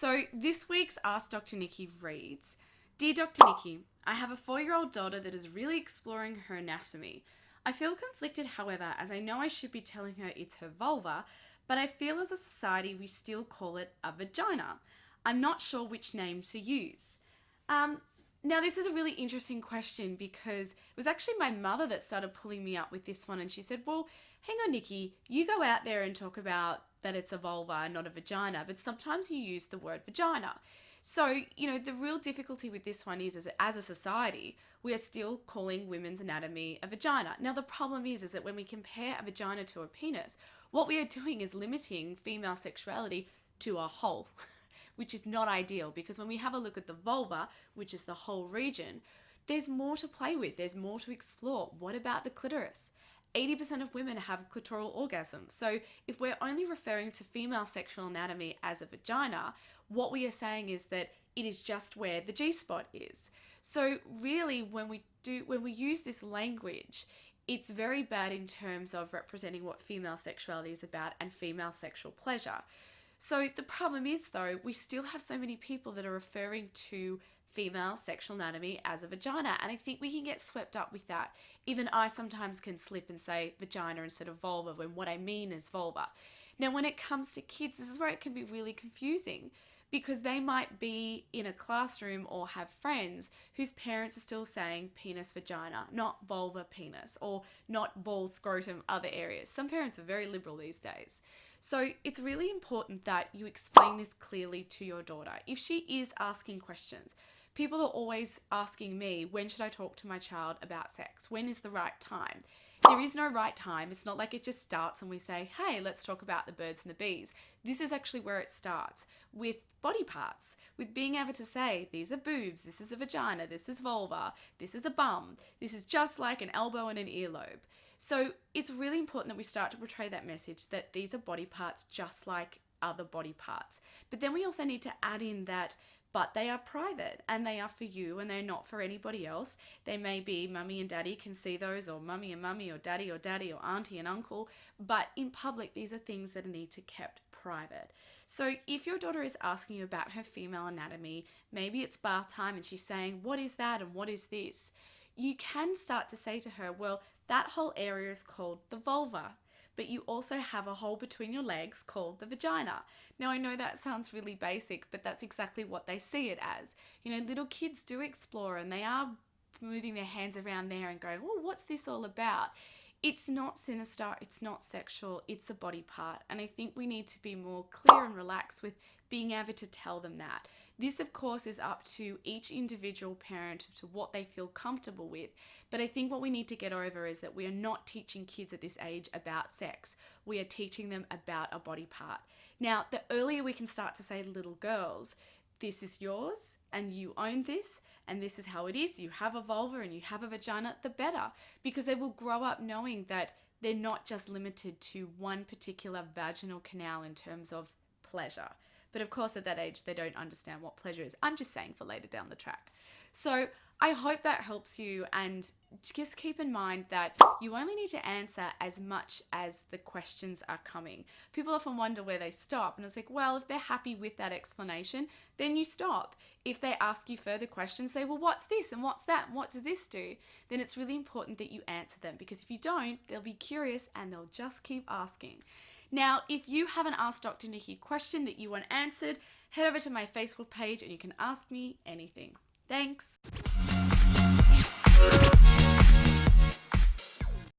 So this week's Ask Dr. Nikki reads, Dear Dr. Nikki, I have a 4-year-old daughter that is really exploring her anatomy. I feel conflicted, however, as I know I should be telling her it's her vulva, but I feel as a society we still call it a vagina. I'm not sure which name to use. Now this is a really interesting question because it was actually my mother that started pulling me up with this one, and she said, well, hang on, Nikki, you go out there and talk about that it's a vulva, not a vagina, but sometimes you use the word vagina. So, the real difficulty with this one is as a society, we are still calling women's anatomy a vagina. Now, the problem is that when we compare a vagina to a penis, what we are doing is limiting female sexuality to a hole, which is not ideal, because when we have a look at the vulva, which is the whole region, there's more to play with, there's more to explore. What about the clitoris? 80% of women have clitoral orgasms. So if we're only referring to female sexual anatomy as a vagina, what we are saying is that it is just where the G-spot is. So really, when we use this language, it's very bad in terms of representing what female sexuality is about and female sexual pleasure. So the problem is, though, we still have so many people that are referring to female sexual anatomy as a vagina, and I think we can get swept up with that. Even I sometimes can slip and say vagina instead of vulva when what I mean is vulva. Now, when it comes to kids, this is where it can be really confusing, because they might be in a classroom or have friends whose parents are still saying penis vagina, not vulva penis, or not ball scrotum other areas. Some parents are very liberal these days. So it's really important that you explain this clearly to your daughter. If she is asking questions, people are always asking me, when should I talk to my child about sex? When is the right time? There is no right time. It's not like it just starts and we say, hey, let's talk about the birds and the bees. This is actually where it starts, with body parts, with being able to say, these are boobs, this is a vagina, this is vulva, this is a bum, this is just like an elbow and an earlobe. So it's really important that we start to portray that message that these are body parts just like other body parts. But then we also need to add in that, but they are private and they are for you and they're not for anybody else. They may be mummy and daddy can see those, or mummy and mummy, or daddy or auntie and uncle. But in public, these are things that need to be kept private. So if your daughter is asking you about her female anatomy, maybe it's bath time and she's saying, what is that and what is this? You can start to say to her, well, that whole area is called the vulva, but you also have a hole between your legs called the vagina. Now, I know that sounds really basic, but that's exactly what they see it as. Little kids do explore and they are moving their hands around there and going, oh, what's this all about? It's not sinister, it's not sexual, it's a body part. And I think we need to be more clear and relaxed with being able to tell them that. This, of course, is up to each individual parent to what they feel comfortable with. But I think what we need to get over is that we are not teaching kids at this age about sex. We are teaching them about a body part. Now, the earlier we can start to say to little girls, this is yours and you own this and this is how it is. You have a vulva and you have a vagina, the better, because they will grow up knowing that they're not just limited to one particular vaginal canal in terms of pleasure. But of course, at that age, they don't understand what pleasure is. I'm just saying for later down the track. So I hope that helps you, and just keep in mind that you only need to answer as much as the questions are coming. People often wonder where they stop, and it's like, well, if they're happy with that explanation, then you stop. If they ask you further questions, say, well, what's this and what's that and what does this do? Then it's really important that you answer them, because if you don't, they'll be curious and they'll just keep asking. Now, if you have an Ask Dr. Nikki question that you want answered, head over to my Facebook page and you can ask me anything. Thanks.